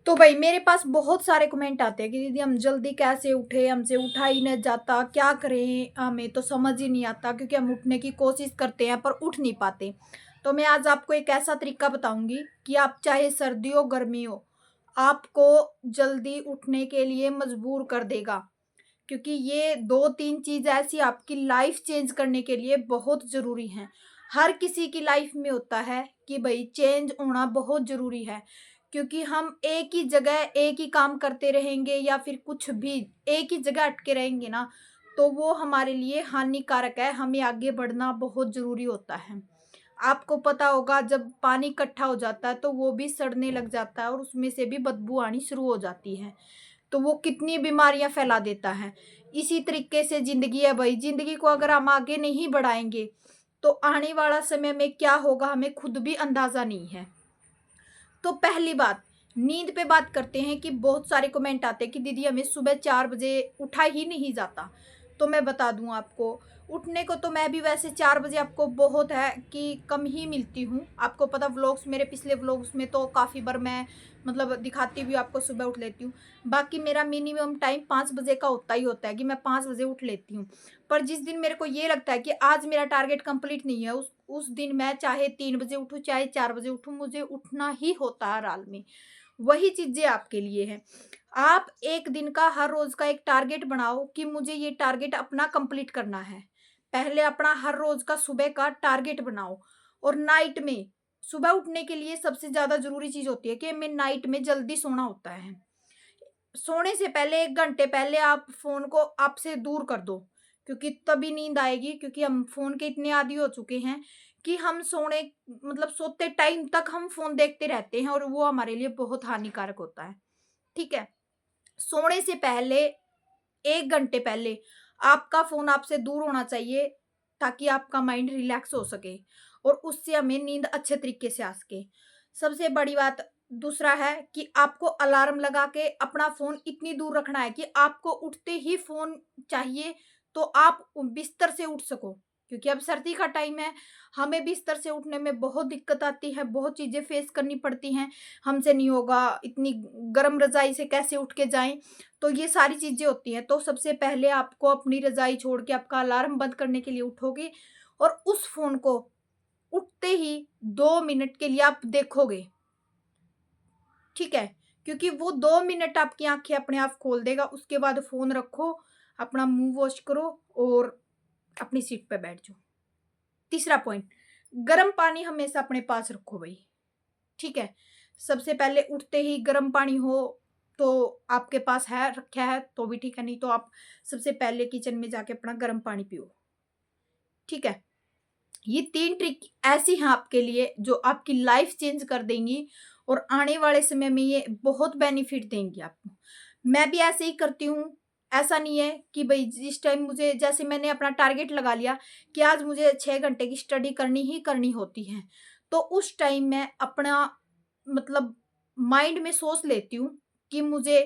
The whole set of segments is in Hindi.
तो भाई मेरे पास बहुत सारे कमेंट आते हैं कि दीदी हम जल्दी कैसे उठे, हमसे उठा ही नहीं जाता, क्या करें, हमें तो समझ ही नहीं आता क्योंकि हम उठने की कोशिश करते हैं पर उठ नहीं पाते। तो मैं आज आपको एक ऐसा तरीका बताऊंगी कि आप चाहे सर्दी हो गर्मी हो, आपको जल्दी उठने के लिए मजबूर कर देगा। क्योंकि ये 2-3 चीज़ ऐसी आपकी लाइफ चेंज करने के लिए बहुत ज़रूरी हैं। हर किसी की लाइफ में होता है कि भई चेंज होना बहुत ज़रूरी है। क्योंकि हम एक ही जगह एक ही काम करते रहेंगे या फिर कुछ भी एक ही जगह अटके रहेंगे ना, तो वो हमारे लिए हानिकारक है, हमें आगे बढ़ना बहुत ज़रूरी होता है। आपको पता होगा जब पानी इकट्ठा हो जाता है तो वो भी सड़ने लग जाता है और उसमें से भी बदबू आनी शुरू हो जाती है। तो वो कितनी बीमारियां फैला देता है। इसी तरीके से ज़िंदगी है भाई, ज़िंदगी को अगर हम आगे नहीं बढ़ाएँगे, तो आने वाला समय में क्या होगा हमें खुद भी अंदाज़ा नहीं है। तो पहली बात, नींद पे बात करते हैं कि बहुत सारे कमेंट आते हैं कि दीदी हमें सुबह 4 बजे उठा ही नहीं जाता। तो मैं बता दूँ आपको, उठने को तो मैं भी वैसे 4 बजे आपको बहुत है कि कम ही मिलती हूँ। आपको पता व्लॉग्स मेरे पिछले व्लॉग्स में तो काफ़ी बार मैं मतलब दिखाती भी हूँ आपको सुबह उठ लेती हूँ। बाकी मेरा मिनिमम टाइम 5 बजे का होता ही होता है कि मैं 5 बजे उठ लेती हूँ। पर जिस दिन मेरे को ये लगता है कि आज मेरा टारगेट कंप्लीट नहीं है, उस दिन मैं चाहे 3 बजे उठूँ, चाहे 4 बजे उठूँ, मुझे उठना ही होता है हर हाल में। वही चीज़ें आपके लिए हैं। आप एक दिन का हर रोज़ का एक टारगेट बनाओ कि मुझे ये टारगेट अपना कंप्लीट करना है। पहले अपना हर रोज़ का सुबह का टारगेट बनाओ और नाइट में सुबह उठने के लिए सबसे ज़्यादा ज़रूरी चीज़ होती है कि हमें नाइट में जल्दी सोना होता है। सोने से पहले 1 घंटे पहले आप फ़ोन को आपसे दूर कर दो, क्योंकि तभी नींद आएगी, क्योंकि हम फ़ोन के इतने आदी हो चुके हैं कि हम सोने मतलब सोते टाइम तक हम फ़ोन देखते रहते हैं और वो हमारे लिए बहुत हानिकारक होता है, ठीक है? सोने से पहले 1 घंटे पहले आपका फ़ोन आपसे दूर होना चाहिए, ताकि आपका माइंड रिलैक्स हो सके और उससे हमें नींद अच्छे तरीके से आ सके। सबसे बड़ी बात दूसरा है कि आपको अलार्म लगा के अपना फ़ोन इतनी दूर रखना है कि आपको उठते ही फ़ोन चाहिए, तो आप बिस्तर से उठ सको। क्योंकि अब सर्दी का टाइम है, हमें बिस्तर से उठने में बहुत दिक्कत आती है, बहुत चीज़ें फ़ेस करनी पड़ती हैं। हमसे नहीं होगा, इतनी गर्म रज़ाई से कैसे उठ के जाएँ? तो ये सारी चीज़ें होती हैं। तो सबसे पहले आपको अपनी रज़ाई छोड़ के आपका अलार्म बंद करने के लिए उठोगे और उस फ़ोन को उठते ही 2 मिनट के लिए आप देखोगे, ठीक है? क्योंकि वो 2 मिनट आपकी आँखें अपने आप खोल देगा, उसके बाद फ़ोन रखो, अपना मुँह वॉश करो और अपनी सीट पे बैठ जाओ। तीसरा पॉइंट, गर्म पानी हमेशा अपने पास रखो भई, ठीक है? सबसे पहले उठते ही गर्म पानी हो, तो आपके पास है, रखा है तो भी ठीक है, नहीं तो आप सबसे पहले किचन में जाके अपना गर्म पानी पियो, ठीक है? ये 3 ट्रिक ऐसी हैं आपके लिए जो आपकी लाइफ चेंज कर देंगी और आने वाले समय में ये बहुत बेनिफिट देंगी आपको। मैं भी ऐसे ही करती हूँ। ऐसा नहीं है कि भई जिस टाइम मुझे जैसे मैंने अपना टारगेट लगा लिया कि आज मुझे 6 घंटे की स्टडी करनी ही करनी होती है। तो उस टाइम मैं अपना मतलब माइंड में सोच लेती हूँ कि मुझे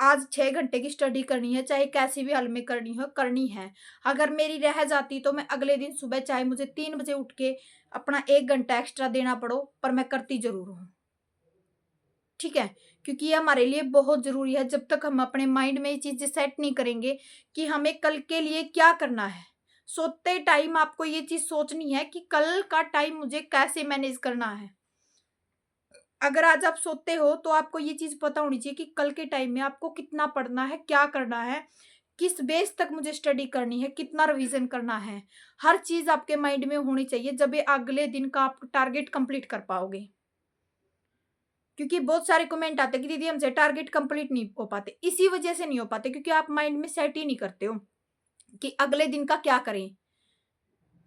आज 6 घंटे की स्टडी करनी है, चाहे कैसी भी हाल में करनी हो, करनी है। अगर मेरी रह जाती तो मैं अगले दिन सुबह चाहे मुझे 3 बजे उठ के अपना 1 घंटा एक्स्ट्रा देना पड़ो, पर मैं करती ज़रूर हूँ। ठीक है? क्योंकि ये हमारे लिए बहुत ज़रूरी है, जब तक हम अपने माइंड में ये चीज़ें सेट नहीं करेंगे कि हमें कल के लिए क्या करना है। सोते टाइम आपको ये चीज़ सोचनी है कि कल का टाइम मुझे कैसे मैनेज करना है। अगर आज आप सोते हो तो आपको ये चीज़ पता होनी चाहिए कि कल के टाइम में आपको कितना पढ़ना है, क्या करना है, किस बेस तक मुझे स्टडी करनी है, कितना रिवीजन करना है। हर चीज़ आपके माइंड में होनी चाहिए, जब ये अगले दिन का आप टारगेट कंप्लीट कर पाओगे। क्योंकि बहुत सारे कमेंट आते हैं कि दीदी हमसे टारगेट कंप्लीट नहीं हो पाते। इसी वजह से नहीं हो पाते क्योंकि आप माइंड में सेट ही नहीं करते हो कि अगले दिन का क्या करें।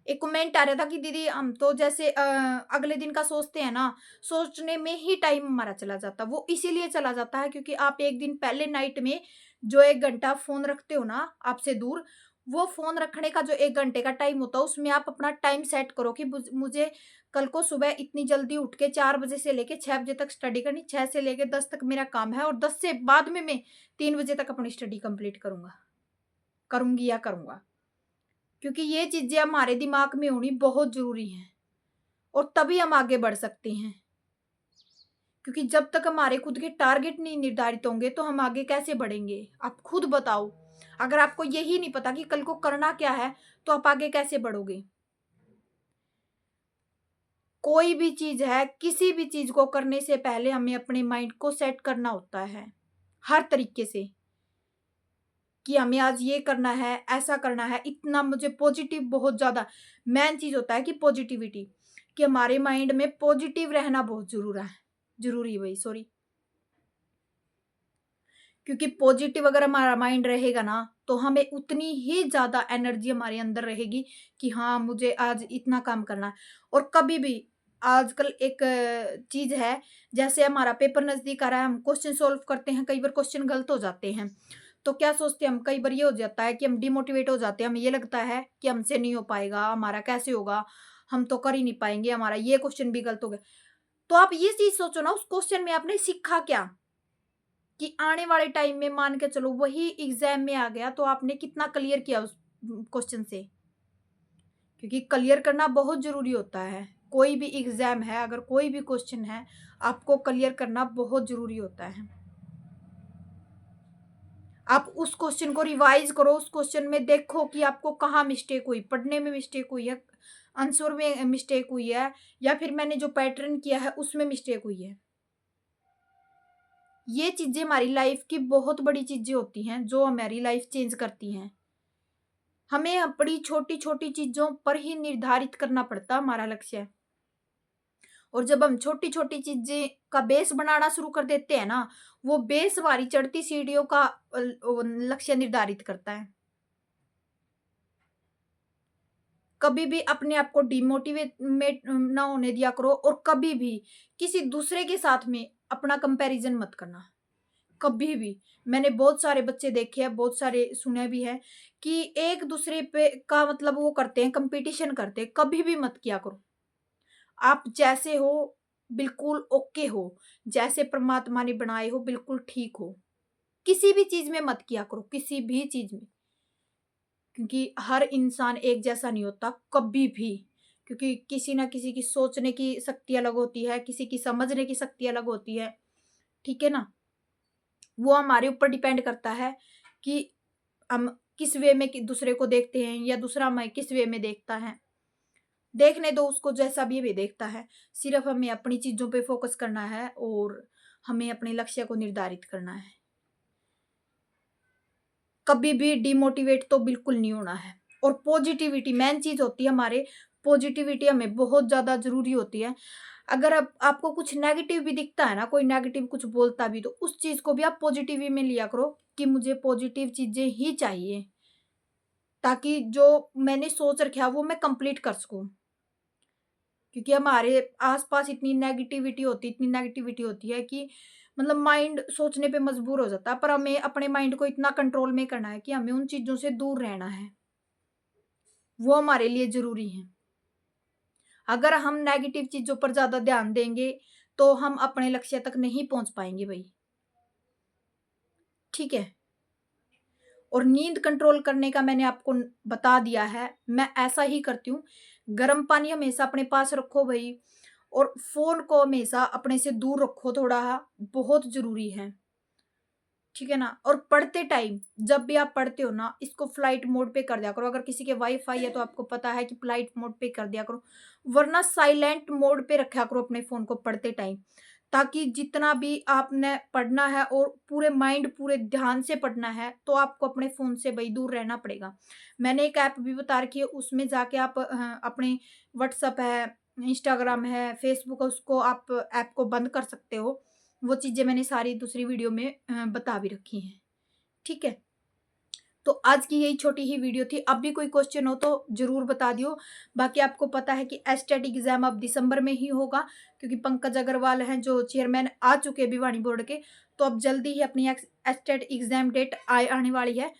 एक कमेंट आ रहा था कि दीदी हम तो जैसे अगले दिन का सोचते हैं ना, सोचने में ही टाइम हमारा चला जाता है। वो इसीलिए चला जाता है क्योंकि आप एक दिन पहले नाइट में जो 1 घंटा फ़ोन रखते हो ना आपसे दूर, वो फ़ोन रखने का जो 1 घंटे का टाइम होता है उसमें आप अपना टाइम सेट करो कि मुझे कल को सुबह इतनी जल्दी उठ के 4 बजे से लेके 6 बजे तक स्टडी करनी, 6 से लेके 10 तक मेरा काम है और 10 से बाद में मैं 3 बजे तक अपनी स्टडी कंप्लीट करूँगा, करूँगी या करूँगा। क्योंकि ये चीज़ें हमारे दिमाग में होनी बहुत ज़रूरी हैं और तभी हम आगे बढ़ सकते हैं। क्योंकि जब तक हमारे खुद के टारगेट नहीं निर्धारित होंगे तो हम आगे कैसे बढ़ेंगे? आप खुद बताओ। अगर आपको यही नहीं पता कि कल को करना क्या है, तो आप आगे कैसे बढ़ोगे? कोई भी चीज़ है, किसी भी चीज़ को करने से पहले हमें अपने माइंड को सेट करना होता है, हर तरीके से, कि हमें आज ये करना है, ऐसा करना है, इतना मुझे पॉजिटिव बहुत ज़्यादा मेन चीज़ होता है कि पॉजिटिविटी, कि हमारे माइंड में पॉजिटिव रहना बहुत ज़रूरी है भई, सॉरी। क्योंकि पॉजिटिव अगर हमारा माइंड रहेगा ना, तो हमें उतनी ही ज़्यादा एनर्जी हमारे अंदर रहेगी कि हाँ, मुझे आज इतना काम करना है। और कभी भी आजकल एक चीज़ है, जैसे हमारा पेपर नज़दीक आ रहा है, हम क्वेश्चन सॉल्व करते हैं, कई बार क्वेश्चन गलत हो जाते हैं। तो क्या सोचते हैं हम, कई बार ये हो जाता है कि हम डिमोटिवेट हो जाते हैं, हमें ये लगता है कि हमसे नहीं हो पाएगा, हमारा कैसे होगा, हम तो कर ही नहीं पाएँगे, हमारा ये क्वेश्चन भी गलत हो गया। तो आप ये चीज़ सोचो ना, उस क्वेश्चन में आपने सीखा क्या? कि आने वाले टाइम में मान के चलो वही एग्जाम में आ गया, तो आपने कितना क्लियर किया उस क्वेश्चन से? क्योंकि क्लियर करना बहुत ज़रूरी होता है। कोई भी एग्जाम है, अगर कोई भी क्वेश्चन है, आपको क्लियर करना बहुत ज़रूरी होता है। आप उस क्वेश्चन को रिवाइज़ करो, उस क्वेश्चन में देखो कि आपको कहाँ मिस्टेक हुई, पढ़ने में मिस्टेक हुई है, आंसर में मिस्टेक हुई है, या फिर मैंने जो पैटर्न किया है उसमें मिस्टेक हुई है। ये चीज़ें हमारी लाइफ की बहुत बड़ी चीज़ें होती हैं, जो हमारी लाइफ चेंज करती हैं। हमें अपनी छोटी-छोटी चीज़ों पर ही निर्धारित करना पड़ता है हमारा लक्ष्य। और जब हम छोटी-छोटी चीज़ें का बेस बनाना शुरू कर देते हैं ना, वो बेस हमारी चढ़ती सीढ़ियों का लक्ष्य निर्धारित करता है। कभी भी अपने आप को डिमोटिवेट ना होने दिया करो, और कभी भी किसी दूसरे के साथ में अपना कंपैरिज़न मत करना। कभी भी। मैंने बहुत सारे बच्चे देखे हैं, बहुत सारे सुने भी हैं कि एक दूसरे पे का मतलब वो करते हैं, कंपटीशन करते हैं, कभी भी मत किया करो। आप जैसे हो बिल्कुल ओके हो, जैसे परमात्मा ने बनाए हो बिल्कुल ठीक हो। किसी भी चीज़ में मत किया करो, किसी भी चीज़ में। क्योंकि हर इंसान एक जैसा नहीं होता कभी भी। क्योंकि किसी न किसी की सोचने की शक्ति अलग होती है, किसी की समझने की शक्ति अलग होती है, ठीक है ना? वो हमारे ऊपर डिपेंड करता है कि हम किस वे में कि दूसरे को देखते हैं, या दूसरा हमें किस वे में देखता है। देखने दो उसको जैसा भी देखता है, सिर्फ़ हमें अपनी चीज़ों पे फ़ोकस करना है और हमें अपने लक्ष्य को निर्धारित करना है। कभी भी डिमोटिवेट तो बिल्कुल नहीं होना है, और पॉज़िटिविटी मेन चीज़ होती है हमारे, पॉज़िटिविटी हमें बहुत ज़्यादा ज़रूरी होती है। अगर आप आपको कुछ नेगेटिव भी दिखता है ना, कोई नेगेटिव कुछ बोलता भी, तो उस चीज़ को भी आप पॉज़िटिव वे में लिया करो कि मुझे पॉज़िटिव चीज़ें ही चाहिए, ताकि जो मैंने सोच रखा है वो मैं कंप्लीट कर सकूँ। क्योंकि हमारे आस-पास इतनी नेगेटिविटी होती है कि मतलब माइंड सोचने पे मजबूर हो जाता है, पर हमें अपने माइंड को इतना कंट्रोल में करना है कि हमें उन चीज़ों से दूर रहना है। वो हमारे लिए ज़रूरी है। अगर हम नेगेटिव चीज़ों पर ज़्यादा ध्यान देंगे, तो हम अपने लक्ष्य तक नहीं पहुँच पाएँगे भई, ठीक है? और नींद कंट्रोल करने का मैंने आपको बता दिया है, मैं ऐसा ही करती हूँ। गर्म पानी हमेशा अपने पास रखो भई, और फ़ोन को हमेशा अपने से दूर रखो थोड़ा, बहुत ज़रूरी है, ठीक है ना? और पढ़ते टाइम जब भी आप पढ़ते हो ना, इसको फ्लाइट मोड पे कर दिया करो। अगर किसी के वाई-फाई है तो आपको पता है कि फ्लाइट मोड पे कर दिया करो, वरना साइलेंट मोड पे रखा करो अपने फ़ोन को पढ़ते टाइम। ताकि जितना भी आपने पढ़ना है और पूरे माइंड पूरे ध्यान से पढ़ना है, तो आपको अपने फ़ोन से भई दूर रहना पड़ेगा। मैंने एक ऐप भी बता रखी है, उसमें जाके आप अपने व्हाट्सएप है, इंस्टाग्राम है, फेसबुक है, उसको आप ऐप को बंद कर सकते हो। वो चीज़ें मैंने सारी दूसरी वीडियो में बता भी रखी हैं, ठीक है? तो आज की यही छोटी ही वीडियो थी। अब भी कोई क्वेश्चन हो तो ज़रूर बता दियो। बाकी आपको पता है कि एचटेट एग्ज़ाम अब दिसंबर में ही होगा, क्योंकि पंकज अग्रवाल हैं जो चेयरमैन आ चुके हैं भिवानी बोर्ड के, तो अब जल्दी ही अपनी एचटेट एग्ज़ाम डेट आने वाली है।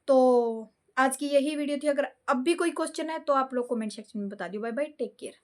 तो आज की यही वीडियो थी। अगर अब भी कोई क्वेश्चन है तो आप लोग कमेंट सेक्शन में बता दियो। Bye bye, take care.